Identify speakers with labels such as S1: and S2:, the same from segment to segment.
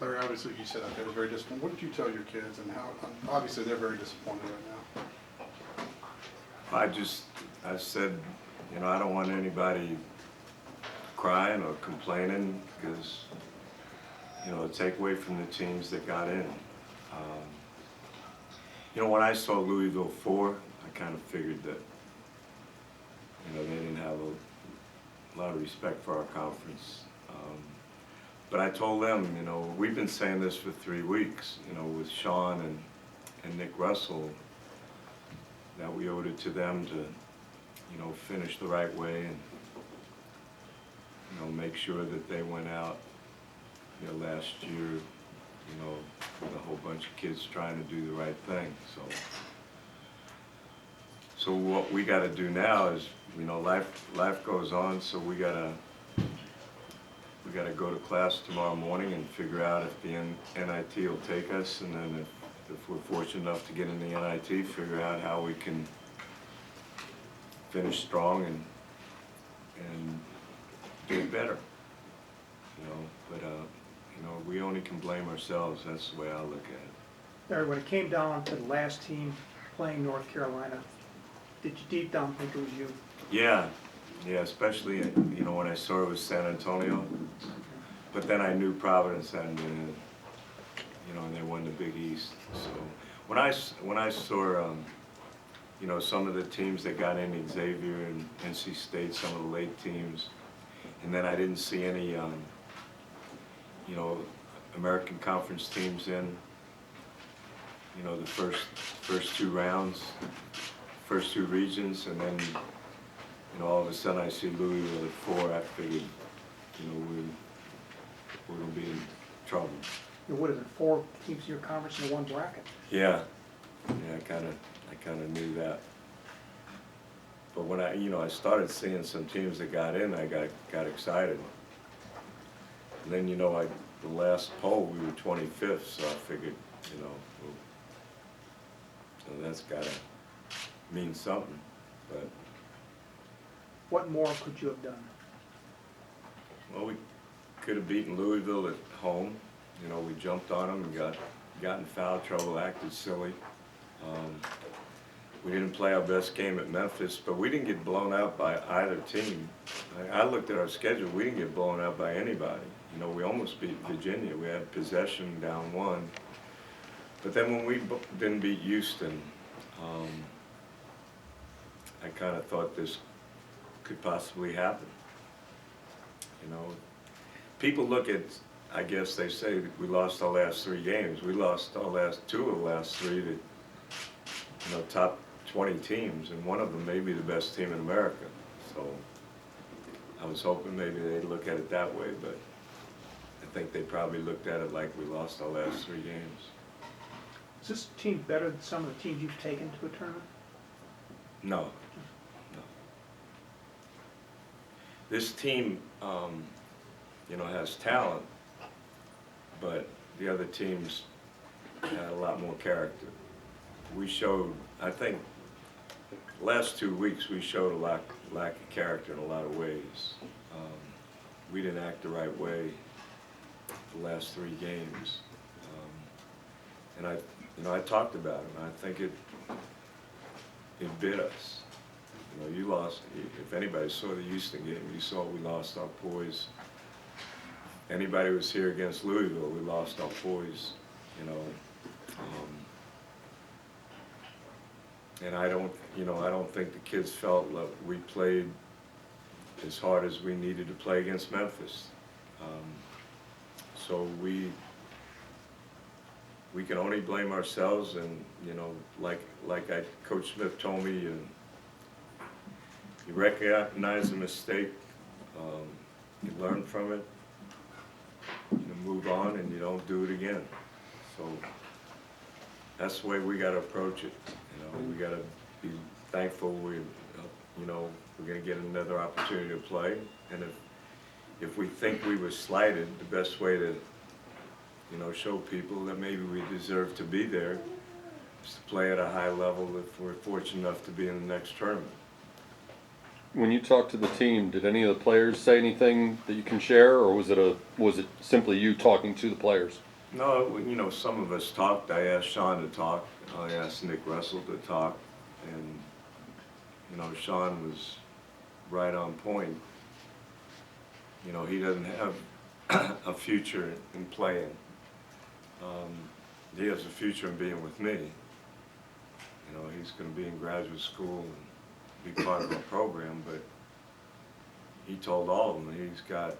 S1: Larry, obviously you said out there was very disappointed. What did you tell your kids, and how, obviously they're very disappointed right now?
S2: I said, you know, I don't want anybody crying or complaining because, you know, take away from the teams that got in. You know, when I saw Louisville 4, I kind of figured that, you know, they didn't have a lot of respect for our conference. But I told them, you know, we've been saying this for 3 weeks, you know, with Sean and Nick Russell, that we owed it to them to, you know, finish the right way and, you know, make sure that they went out, you know, last year, you know, with a whole bunch of kids trying to do the right thing. So what we got to do now is, you know, life goes on, so we got to go to class tomorrow morning and figure out if the NIT will take us, and then if we're fortunate enough to get in the NIT, figure out how we can finish strong and do it better, you know. But you know, we only can blame ourselves. That's the way I look at it.
S3: Larry, when it came down to the last team playing North Carolina, did you deep down think it was you?
S2: Yeah, especially, you know, when I saw it was San Antonio, but then I knew Providence hadn't been in, you know, and they won the Big East. So when I saw, you know, some of the teams that got in, Xavier and NC State, some of the late teams, and then I didn't see any, you know, American Conference teams in, you know, the first 2 rounds, first 2 regions, and then, you know, all of a sudden I see Louisville at 4. I figured, you know, we're gonna be in trouble.
S3: What is it, 4 teams in your conference in 1 bracket?
S2: Yeah, I kind of knew that. But when I started seeing some teams that got in, I got excited. And then, you know, the last poll we were 25th, so I figured, you know, well, so that's gotta mean something. But
S3: What more could you have done?
S2: well, we could have beaten Louisville at home. You know, we jumped on them and got in foul trouble, acted silly. We didn't play our best game at Memphis, but we didn't get blown out by either team. I looked at our schedule, we didn't get blown out by anybody. You know, we almost beat Virginia. We had possession down 1. But then when we didn't beat Houston, I kind of thought this could possibly happen. You know, people look at, I guess they say that we lost our last 3 games. We lost our last 2 of the last 3 to, you know, top 20 teams, and one of them may be the best team in America. So I was hoping maybe they'd look at it that way, but I think they probably looked at it like we lost our last 3 games.
S3: Is this team better than some of the teams you've taken to a tournament?
S2: No. This team, you know, has talent, but the other teams had a lot more character. We showed, I think, the last 2 weeks we showed a lack of character in a lot of ways. We didn't act the right way the last 3 games, and I talked about it. And I think it bit us. You know, you lost. If anybody saw the Houston game, you saw we lost our poise. Anybody who was here against Louisville, we lost our poise. You know, and I don't think the kids felt that we played as hard as we needed to play against Memphis. So we can only blame ourselves, and you know, like Coach Smith told me, you recognize a mistake, you learn from it, you move on, and you don't do it again. So that's the way we got to approach it. You know, we got to be thankful you know, we're going to get another opportunity to play, and if we think we were slighted, the best way to, you know, show people that maybe we deserve to be there is to play at a high level if we're fortunate enough to be in the next tournament.
S4: when you talked to the team, did any of the players say anything that you can share, or was it simply you talking to the players?
S2: No, you know, some of us talked. I asked Sean to talk. I asked Nick Russell to talk. And, you know, Sean was right on point. You know, he doesn't have a future in playing. He has a future in being with me. You know, he's going to be in graduate school and be part of our program, but he told all of them he's got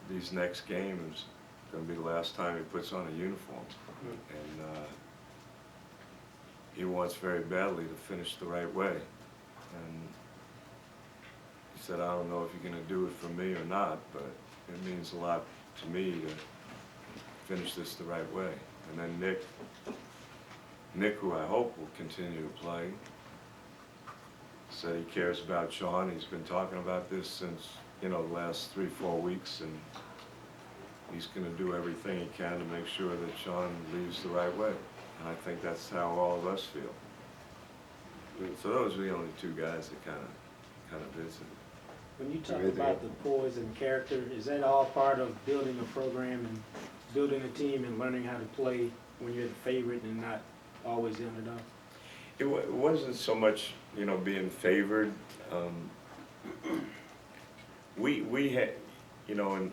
S2: these next games going to be the last time he puts on a uniform. And he wants very badly to finish the right way. And he said, I don't know if you're going to do it for me or not, but it means a lot to me to finish this the right way. And then Nick, who I hope will continue to play, said he cares about Sean. He's been talking about this since, you know, the last 3-4 weeks, and he's going to do everything he can to make sure that Sean leaves the right way. And I think that's how all of us feel. So those were the only two guys that kind of visited.
S5: When you talk about the poise and character, is that all part of building a program and building a team and learning how to play when you're the favorite and not always the underdog?
S2: It wasn't so much, you know, being favored. We had, you know,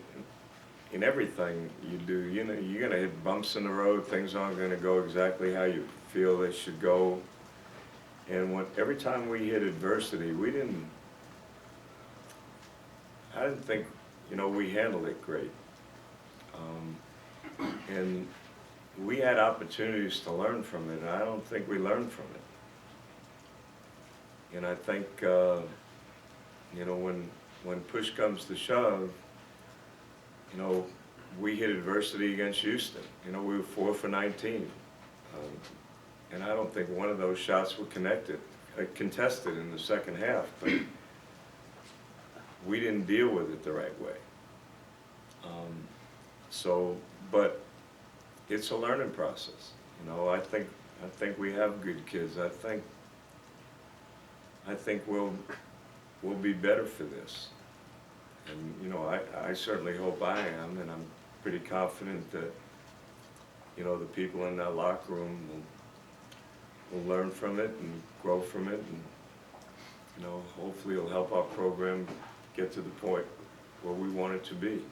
S2: in everything you do, you know, you're going to hit bumps in the road. Things aren't going to go exactly how you feel they should go. And every time we hit adversity, I didn't think, you know, we handled it great. And we had opportunities to learn from it, and I don't think we learned from it. And I think, you know, when push comes to shove, you know, we hit adversity against Houston. You know, we were 4 for 19. And I don't think one of those shots were contested in the second half, but we didn't deal with it the right way. But it's a learning process. You know, I think we have good kids. I think we'll be better for this. And, you know, I certainly hope I am, and I'm pretty confident that, you know, the people in that locker room will learn from it and grow from it, and, you know, hopefully it'll help our program get to the point where we want it to be.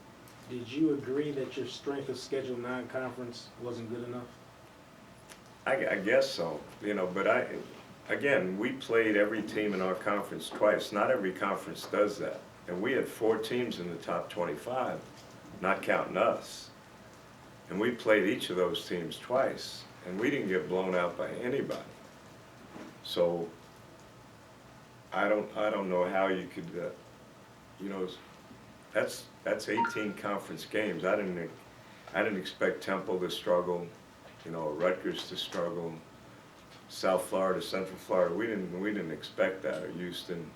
S5: Did you agree that your strength of schedule non-conference wasn't good enough?
S2: I guess so, you know, but again, we played every team in our conference twice. Not every conference does that. And we had 4 teams in the top 25, not counting us. And we played each of those teams twice, and we didn't get blown out by anybody. So I don't know how you could, you know, that's 18 conference games. I didn't expect Temple to struggle, you know, Rutgers to struggle, South Florida, Central Florida. We didn't expect that, or Houston.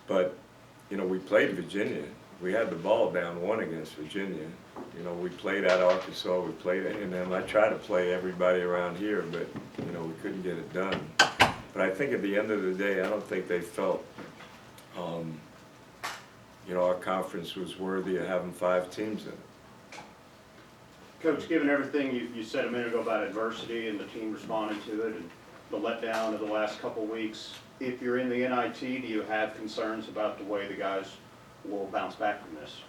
S2: But, you know, we played Virginia. We had the ball down 1 against Virginia. You know, we played at Arkansas, we played at A&M. I tried to play everybody around here, but, you know, we couldn't get it done. But I think at the end of the day, I don't think they felt, you know, our conference was worthy of having 5 teams in it.
S6: Coach, given everything you said a minute ago about adversity and the team responding to it and the letdown of the last couple of weeks, if you're in the NIT, do you have concerns about the way the guys will bounce back from this?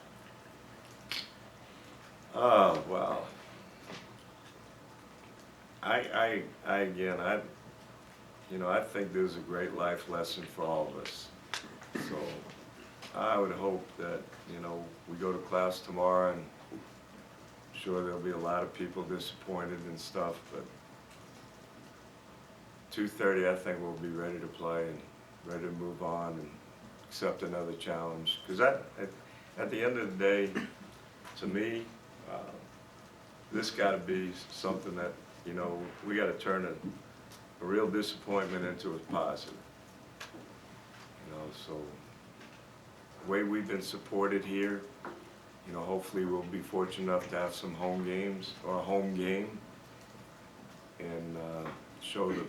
S2: Oh, well. You know, I think this is a great life lesson for all of us. So I would hope that, you know, we go to class tomorrow, and I'm sure there'll be a lot of people disappointed and stuff, but 2:30, I think we'll be ready to play and ready to move on and accept another challenge. Because at the end of the day, to me, this got to be something that, you know, we got to turn a real disappointment into a positive. You know, so the way we've been supported here, you know, hopefully we'll be fortunate enough to have some home games or a home game, and show the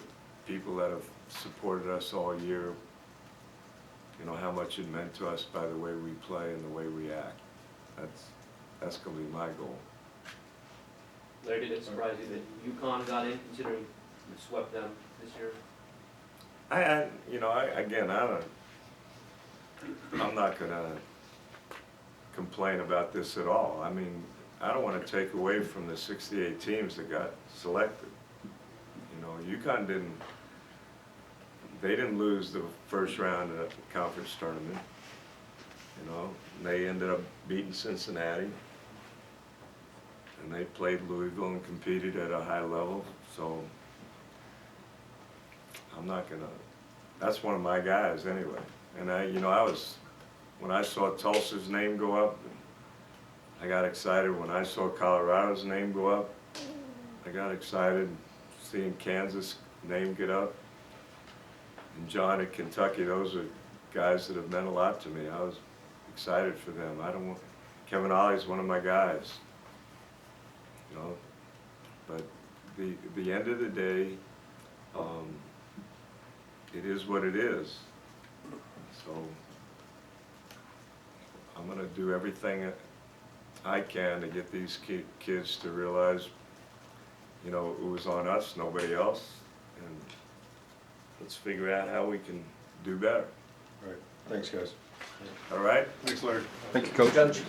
S2: people that have supported us all year you know, how much it meant to us by the way we play and the way we act. That's gonna be my goal.
S7: Larry, did it surprise you that UConn got in, considering we swept them this year?
S2: I'm not gonna complain about this at all. I mean, I don't wanna take away from the 68 teams that got selected. You know, UConn they didn't lose the first round of the conference tournament. You know, and they ended up beating Cincinnati. And they played Louisville and competed at a high level, so I'm not gonna, that's one of my guys anyway. And when I saw Tulsa's name go up, I got excited. When I saw Colorado's name go up, I got excited seeing Kansas' name get up. And John at Kentucky, those are guys that have meant a lot to me. I was excited for them. Kevin Ollie's one of my guys. You know, but the end of the day, it is what it is. So I'm gonna do everything I can to get these kids to realize, you know, it was on us, nobody else, and let's figure out how we can do better.
S8: All right, thanks, guys.
S2: All right?
S1: Thanks, Larry.
S4: Thank you, Coach.
S7: Coach?